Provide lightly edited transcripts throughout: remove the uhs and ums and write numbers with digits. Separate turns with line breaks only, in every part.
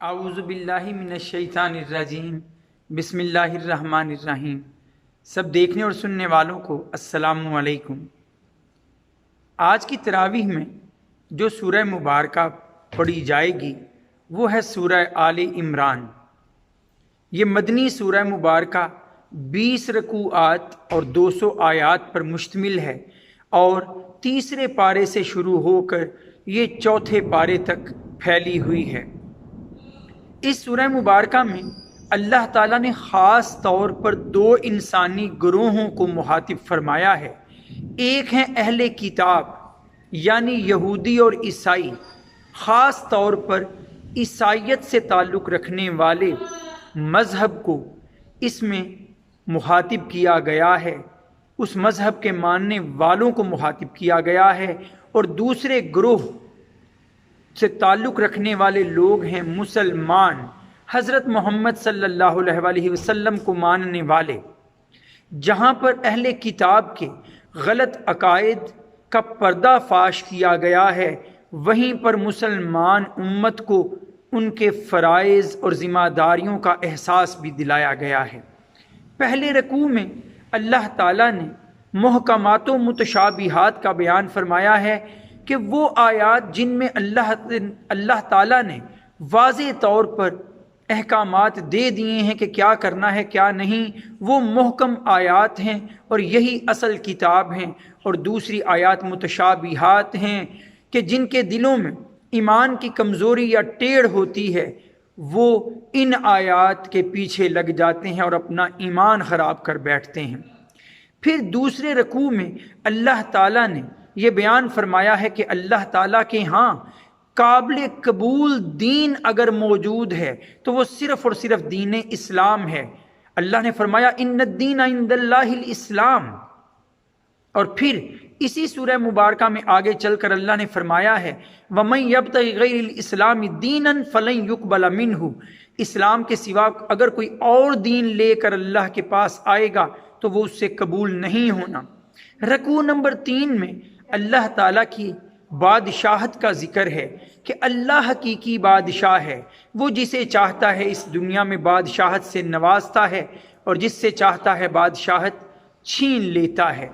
اعوذ باللہ من الشیطان الرجیم بسم اللہ الرحمن الرحیم۔ سب دیکھنے اور سننے والوں کو السلام علیکم۔ آج کی تراویح میں جو سورہ مبارکہ پڑھی جائے گی وہ ہے سورہ آل عمران۔ یہ مدنی سورہ مبارکہ 20 رکوعات اور 200 آیات پر مشتمل ہے اور تیسرے پارے سے شروع ہو کر یہ چوتھے پارے تک پھیلی ہوئی ہے۔ اس سورہ مبارکہ میں اللہ تعالیٰ نے خاص طور پر دو انسانی گروہوں کو مخاطب فرمایا ہے۔ ایک ہیں اہل کتاب یعنی یہودی اور عیسائی، خاص طور پر عیسائیت سے تعلق رکھنے والے مذہب کو اس میں مخاطب کیا گیا ہے، اس مذہب کے ماننے والوں کو مخاطب کیا گیا ہے۔ اور دوسرے گروہ سے تعلق رکھنے والے لوگ ہیں مسلمان، حضرت محمد صلی اللہ علیہ وسلم کو ماننے والے۔ جہاں پر اہل کتاب کے غلط عقائد کا پردہ فاش کیا گیا ہے، وہیں پر مسلمان امت کو ان کے فرائض اور ذمہ داریوں کا احساس بھی دلایا گیا ہے۔ پہلے رکوع میں اللہ تعالیٰ نے محکمات و متشابہات کا بیان فرمایا ہے کہ وہ آیات جن میں اللہ تعالیٰ نے واضح طور پر احکامات دے دیے ہیں کہ کیا کرنا ہے کیا نہیں، وہ محکم آیات ہیں اور یہی اصل کتاب ہیں۔ اور دوسری آیات متشابہات ہیں کہ جن کے دلوں میں ایمان کی کمزوری یا ٹیڑھ ہوتی ہے، وہ ان آیات کے پیچھے لگ جاتے ہیں اور اپنا ایمان خراب کر بیٹھتے ہیں۔ پھر دوسرے رکوع میں اللہ تعالیٰ نے یہ بیان فرمایا ہے کہ اللہ تعالیٰ کے ہاں قابل قبول دین اگر موجود ہے تو وہ صرف اور صرف دین اسلام ہے۔ اللہ نے فرمایا ان الدین عند اللہ الاسلام۔ اور پھر اسی سورہ مبارکہ میں آگے چل کر اللہ نے فرمایا ہے وَمَن يَبْتَغِ غَيْرَ الْإِسْلَامِ دِينًا فَلَن يُقْبَلَ مِنْهُ۔ اسلام کے سوا اگر کوئی اور دین لے کر اللہ کے پاس آئے گا تو وہ اس سے قبول نہیں ہونا۔ رکوع نمبر 3 میں اللہ تعالیٰ کی بادشاہت کا ذکر ہے کہ اللہ حقیقی بادشاہ ہے، وہ جسے چاہتا ہے اس دنیا میں بادشاہت سے نوازتا ہے اور جس سے چاہتا ہے بادشاہت چھین لیتا ہے۔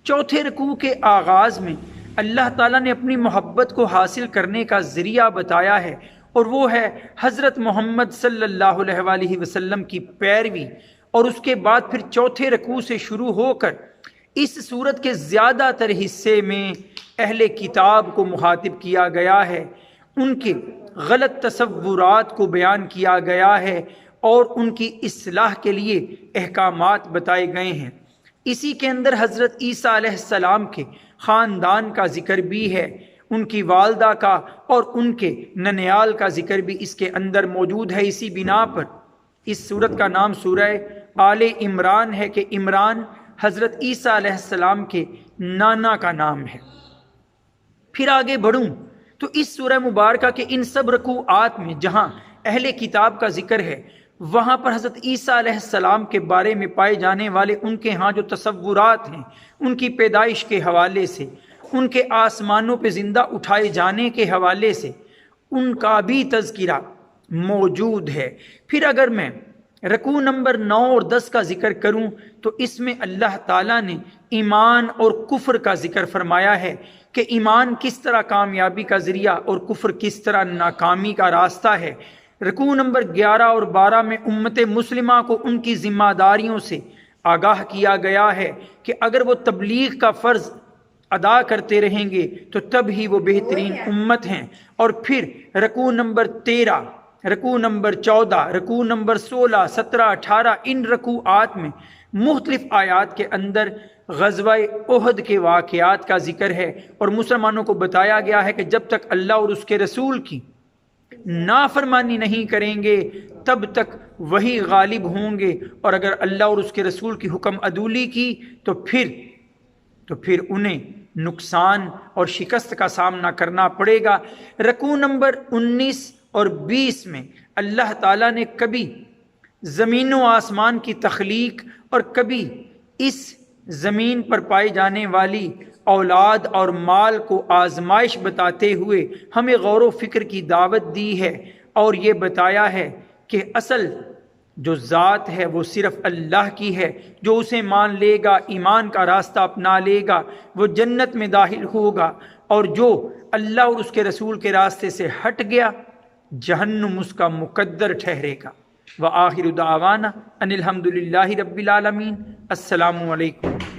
چوتھے رکوع کے آغاز میں اللہ تعالیٰ نے اپنی محبت کو حاصل کرنے کا ذریعہ بتایا ہے اور وہ ہے حضرت محمد صلی اللہ علیہ وسلم کی پیروی۔ اور اس کے بعد پھر چوتھے رکوع سے شروع ہو کر اس سورت کے زیادہ تر حصے میں اہل کتاب کو مخاطب کیا گیا ہے، ان کے غلط تصورات کو بیان کیا گیا ہے اور ان کی اصلاح کے لیے احکامات بتائے گئے ہیں۔ اسی کے اندر حضرت عیسیٰ علیہ السلام کے خاندان کا ذکر بھی ہے، ان کی والدہ کا اور ان کے ننیال کا ذکر بھی اس کے اندر موجود ہے۔ اسی بنا پر اس سورت کا نام سورہ آل عمران ہے کہ عمران حضرت عیسیٰ علیہ السلام کے نانا کا نام ہے۔ پھر آگے بڑھوں تو اس سورہ مبارکہ کے ان سب رکوعات میں جہاں اہل کتاب کا ذکر ہے، وہاں پر حضرت عیسیٰ علیہ السلام کے بارے میں پائے جانے والے ان کے ہاں جو تصورات ہیں، ان کی پیدائش کے حوالے سے، ان کے آسمانوں پہ زندہ اٹھائے جانے کے حوالے سے ان کا بھی تذکرہ موجود ہے۔ پھر اگر میں رکوع نمبر 9 اور 10 کا ذکر کروں تو اس میں اللہ تعالیٰ نے ایمان اور کفر کا ذکر فرمایا ہے کہ ایمان کس طرح کامیابی کا ذریعہ اور کفر کس طرح ناکامی کا راستہ ہے۔ رکوع نمبر 11 اور 12 میں امت مسلمہ کو ان کی ذمہ داریوں سے آگاہ کیا گیا ہے کہ اگر وہ تبلیغ کا فرض ادا کرتے رہیں گے تو تب ہی وہ بہترین امت ہیں۔ اور پھر رکوع نمبر 13، رکوع نمبر 14، رکوع نمبر 16، 17، 18 ان رکوعات میں مختلف آیات کے اندر غزوہ احد کے واقعات کا ذکر ہے اور مسلمانوں کو بتایا گیا ہے کہ جب تک اللہ اور اس کے رسول کی نافرمانی نہیں کریں گے تب تک وہی غالب ہوں گے، اور اگر اللہ اور اس کے رسول کی حکم عدولی کی تو پھر انہیں نقصان اور شکست کا سامنا کرنا پڑے گا۔ رکوع نمبر 19 اور 20 میں اللہ تعالیٰ نے کبھی زمین و آسمان کی تخلیق اور کبھی اس زمین پر پائی جانے والی اولاد اور مال کو آزمائش بتاتے ہوئے ہمیں غور و فکر کی دعوت دی ہے۔ اور یہ بتایا ہے کہ اصل جو ذات ہے وہ صرف اللہ کی ہے، جو اسے مان لے گا، ایمان کا راستہ اپنا لے گا، وہ جنت میں داخل ہوگا، اور جو اللہ اور اس کے رسول کے راستے سے ہٹ گیا جہنم اس کا مقدر ٹھہرے گا۔ وآخر دعوانا ان الحمد للہ رب العالمین۔ السلام علیکم۔